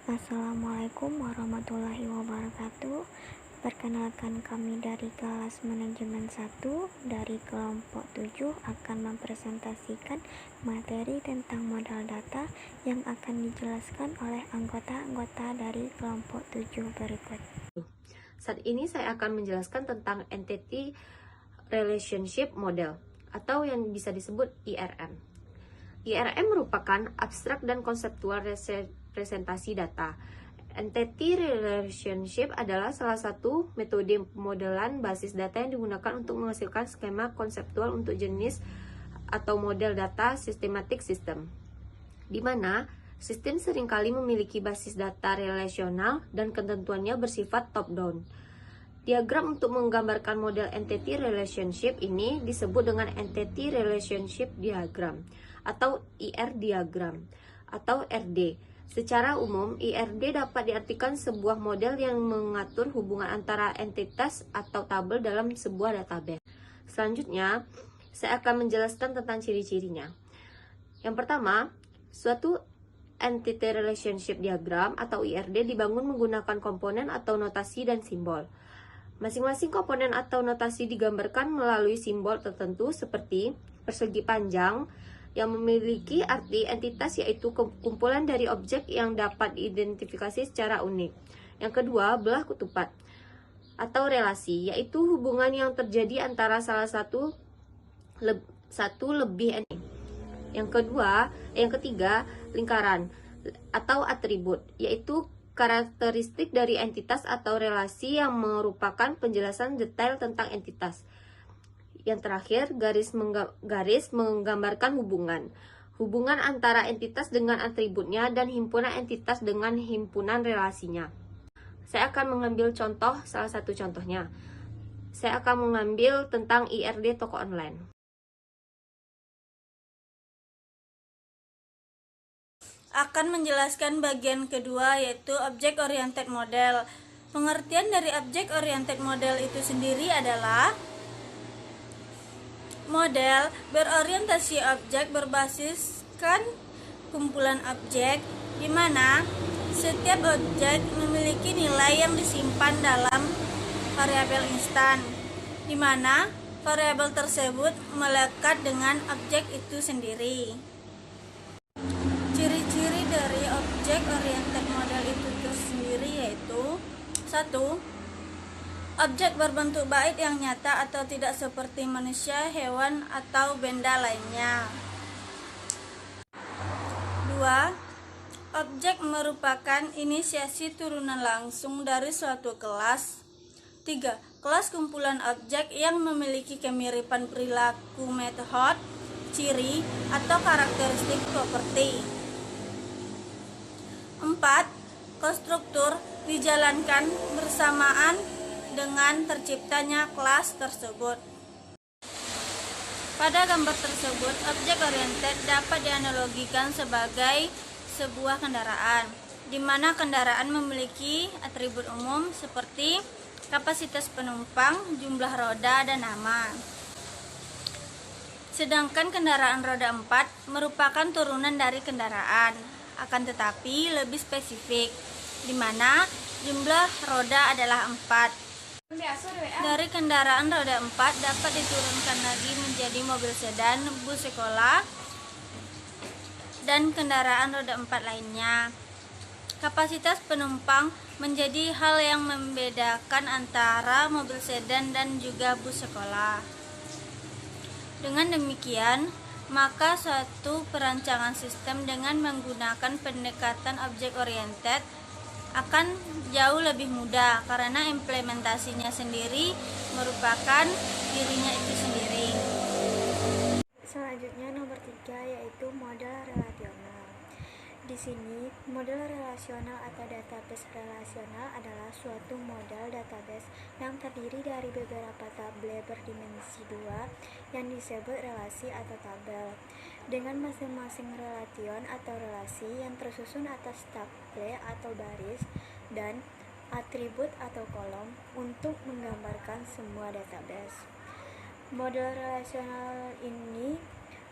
Assalamualaikum warahmatullahi wabarakatuh. Perkenalkan, kami dari kelas manajemen 1 dari kelompok 7 akan mempresentasikan materi tentang modal data yang akan dijelaskan oleh anggota-anggota dari kelompok 7 berikut. Saat ini saya akan menjelaskan tentang Entity Relationship Model atau yang bisa disebut IRM. IRM merupakan abstrak dan konseptual representasi data. Entity Relationship adalah salah satu metode pemodelan basis data yang digunakan untuk menghasilkan skema konseptual untuk jenis atau model data systematic system, di mana sistem seringkali memiliki basis data relasional dan ketentuannya bersifat top-down. Diagram untuk menggambarkan model Entity Relationship ini disebut dengan Entity Relationship Diagram atau IR diagram atau RD. Secara umum, IRD dapat diartikan sebuah model yang mengatur hubungan antara entitas atau tabel dalam sebuah database. Selanjutnya, saya akan menjelaskan tentang ciri-cirinya. Yang pertama, suatu Entity Relationship Diagram atau IRD dibangun menggunakan komponen atau notasi dan simbol. Masing-masing komponen atau notasi digambarkan melalui simbol tertentu seperti persegi panjang yang memiliki arti entitas, yaitu kumpulan dari objek yang dapat diidentifikasi secara unik. Yang kedua, belah ketupat atau relasi, yaitu hubungan yang terjadi antara salah satu lebih entitas. Yang ketiga, lingkaran atau atribut, yaitu karakteristik dari entitas atau relasi yang merupakan penjelasan detail tentang entitas. Yang terakhir, garis menggambarkan hubungan antara entitas dengan atributnya dan himpunan entitas dengan himpunan relasinya. Saya akan mengambil contoh, salah satu contohnya. Saya akan mengambil tentang IRD toko online. Akan menjelaskan bagian kedua, yaitu Object Oriented Model. Pengertian dari Object Oriented Model itu sendiri adalah model berorientasi objek berbasiskan kumpulan objek, di mana setiap objek memiliki nilai yang disimpan dalam variabel instan, di mana variabel tersebut melekat dengan objek itu sendiri. Ciri-ciri dari Object Oriented Model itu sendiri yaitu: 1. Objek berbentuk bait yang nyata atau tidak seperti manusia, hewan, atau benda lainnya. 2. Objek merupakan inisiasi turunan langsung dari suatu kelas. 3. Kelas kumpulan objek yang memiliki kemiripan perilaku, metode, ciri, atau karakteristik properti. 4. Konstruktur dijalankan bersamaan dengan terciptanya kelas tersebut. Pada gambar tersebut, objek oriented dapat dianalogikan sebagai sebuah kendaraan, di mana kendaraan memiliki atribut umum seperti kapasitas penumpang, jumlah roda, dan nama. Sedangkan kendaraan roda 4 merupakan turunan dari kendaraan, akan tetapi lebih spesifik, di mana jumlah roda adalah 4. Dari kendaraan roda 4 dapat diturunkan lagi menjadi mobil sedan, bus sekolah, dan kendaraan roda 4 lainnya. Kapasitas penumpang menjadi hal yang membedakan antara mobil sedan dan juga bus sekolah. Dengan demikian, maka suatu perancangan sistem dengan menggunakan pendekatan objek oriented akan jauh lebih mudah karena implementasinya sendiri merupakan dirinya itu sendiri. Selanjutnya nomor 3, yaitu model relasional. Di sini, model relasional atau database relasional adalah suatu model database yang terdiri dari beberapa tabel berdimensi 2 yang disebut relasi atau tabel, dengan masing-masing relation atau relasi yang tersusun atas tabel atau baris dan atribut atau kolom untuk menggambarkan semua database. Model relasional ini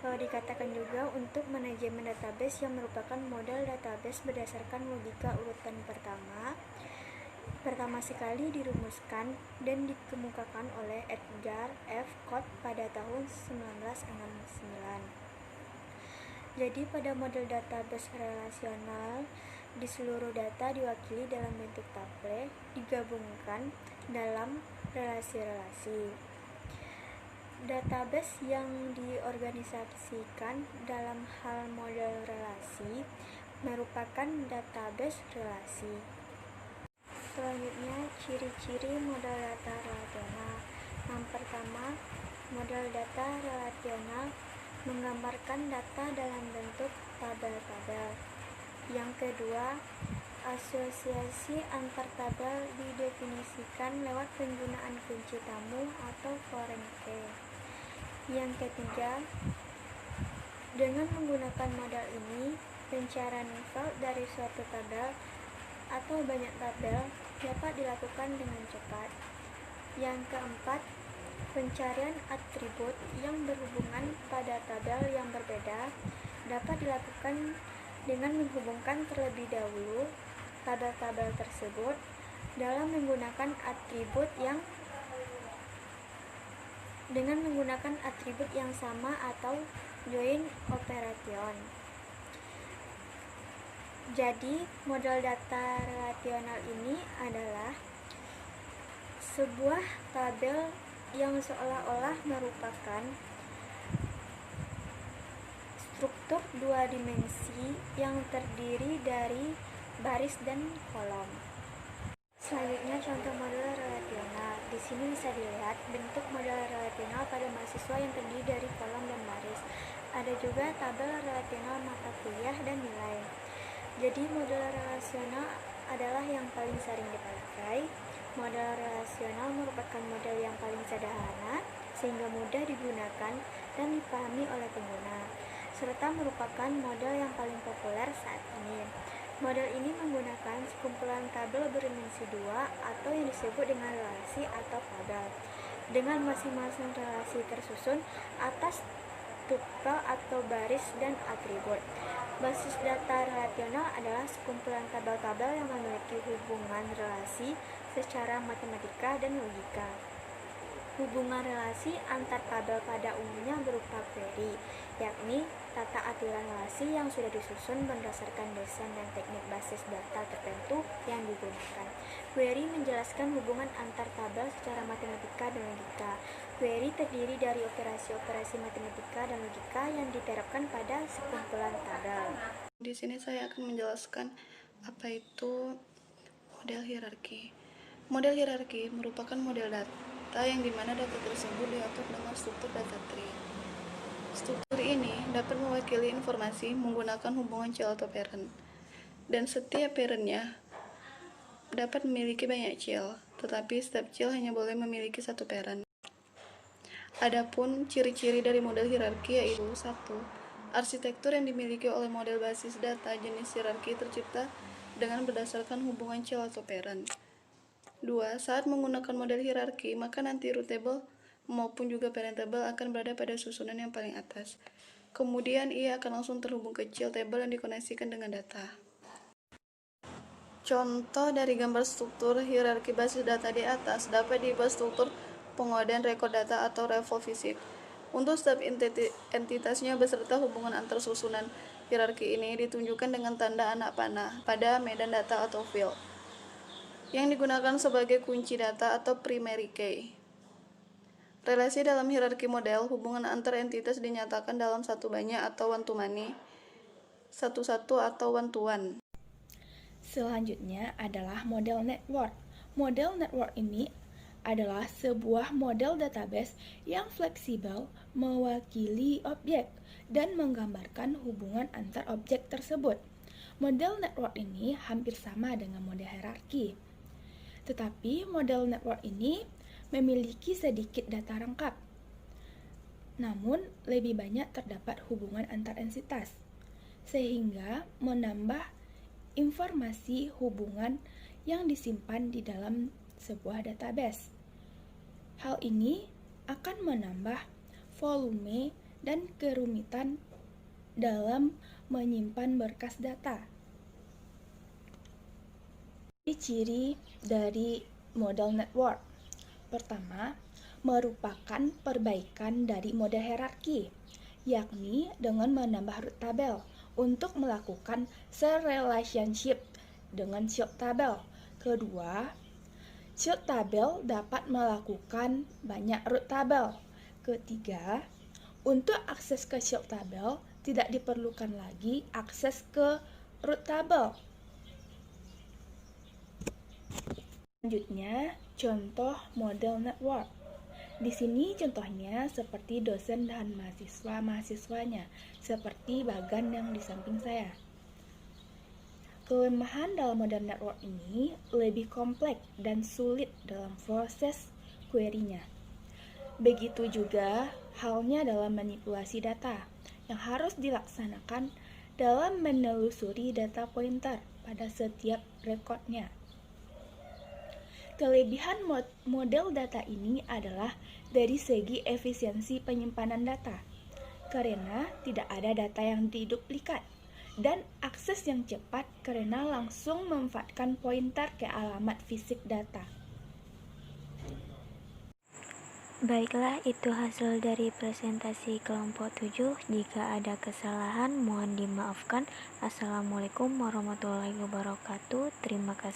Dikatakan juga untuk manajemen database yang merupakan model database berdasarkan logika urutan pertama sekali dirumuskan dan dikemukakan oleh Edgar F. Codd pada tahun 1969. Jadi pada model database relasional, di seluruh data diwakili dalam bentuk tuple digabungkan dalam relasi-relasi. Database yang diorganisasikan dalam hal model relasi merupakan database relasi. Selanjutnya, ciri-ciri model data relasional. Yang pertama, model data relasional menggambarkan data dalam bentuk tabel-tabel. Yang kedua, asosiasi antar tabel didefinisikan lewat penggunaan kunci tamu atau foreign key. Yang ketiga, dengan menggunakan model ini, pencarian result dari suatu tabel atau banyak tabel dapat dilakukan dengan cepat. Yang keempat, pencarian atribut yang berhubungan pada tabel yang berbeda dapat dilakukan dengan menghubungkan terlebih dahulu tabel-tabel tersebut dalam menggunakan atribut yang sama atau join operation. Jadi, model data relasional ini adalah sebuah tabel yang seolah-olah merupakan struktur dua dimensi yang terdiri dari baris dan kolom. Selanjutnya, contoh model relasional. Di sini bisa dilihat bentuk model relasional pada mahasiswa yang terdiri dari kolom dan baris. Ada juga tabel relasional mata kuliah dan nilai. Jadi, model relasional adalah yang paling sering dipakai. Model relasional merupakan model yang paling sederhana sehingga mudah digunakan dan dipahami oleh pengguna, serta merupakan model yang paling populer saat ini. Model ini menggunakan sekumpulan tabel berdimensi 2 atau yang disebut dengan relasi atau tabel, dengan masing-masing relasi tersusun atas tuple atau baris dan atribut. Basis data relasional adalah sekumpulan tabel-tabel yang memiliki hubungan relasi secara matematika dan logika. Hubungan relasi antar tabel pada umumnya berupa query, yakni tata aturan relasi yang sudah disusun berdasarkan desain dan teknik basis data tertentu yang digunakan. Query menjelaskan hubungan antar tabel secara matematika dan logika. Query terdiri dari operasi-operasi matematika dan logika yang diterapkan pada sekumpulan tabel. Di sini saya akan menjelaskan apa itu model hierarki. Model hierarki merupakan model data yang dimana data tersebut diatur dengan struktur data tree. Struktur ini dapat mewakili informasi menggunakan hubungan child atau parent, dan setiap parentnya dapat memiliki banyak child, tetapi setiap child hanya boleh memiliki satu parent. Adapun ciri-ciri dari model hierarki yaitu 1. Arsitektur yang dimiliki oleh model basis data jenis hierarki tercipta dengan berdasarkan hubungan child atau parent. 2. Saat menggunakan model hierarki, maka nanti rootable maupun juga parentable akan berada pada susunan yang paling atas. Kemudian ia akan langsung terhubung ke child table yang dikoneksikan dengan data. Contoh dari gambar struktur hierarki basis data di atas dapat dibuat struktur pengodean rekod data atau reval fisik. Untuk setiap entitasnya beserta hubungan antar susunan hierarki ini ditunjukkan dengan tanda anak panah pada medan data atau field, yang digunakan sebagai kunci data atau primary key. Relasi dalam hierarki model, hubungan antar entitas dinyatakan dalam satu banyak atau one to many, satu-satu atau one to one. Selanjutnya adalah model network. Model network ini adalah sebuah model database yang fleksibel, mewakili objek, dan menggambarkan hubungan antar objek tersebut. Model network ini hampir sama dengan model hierarki. Tetapi model network ini memiliki sedikit data lengkap. Namun, lebih banyak terdapat hubungan antar entitas, sehingga menambah informasi hubungan yang disimpan di dalam sebuah database. Hal ini akan menambah volume dan kerumitan dalam menyimpan berkas data. Ciri dari model network. Pertama, merupakan perbaikan dari model hierarki, yakni dengan menambah root tabel untuk melakukan cell relationship dengan shield tabel. Kedua, shield tabel dapat melakukan banyak root tabel. Ketiga, untuk akses ke shield tabel tidak diperlukan lagi akses ke root tabel. Selanjutnya, contoh model network. Di sini contohnya seperti dosen dan mahasiswa-mahasiswanya, seperti bagan yang di samping saya. Kelemahan dalam model network ini lebih kompleks dan sulit dalam proses query-nya. Begitu juga halnya dalam manipulasi data yang harus dilaksanakan dalam menelusuri data pointer pada setiap rekodnya. Kelebihan model data ini adalah dari segi efisiensi penyimpanan data, karena tidak ada data yang diduplikat, dan akses yang cepat karena langsung memanfaatkan pointer ke alamat fisik data. Baiklah, itu hasil dari presentasi kelompok 7. Jika ada kesalahan, mohon dimaafkan. Assalamualaikum warahmatullahi wabarakatuh. Terima kasih.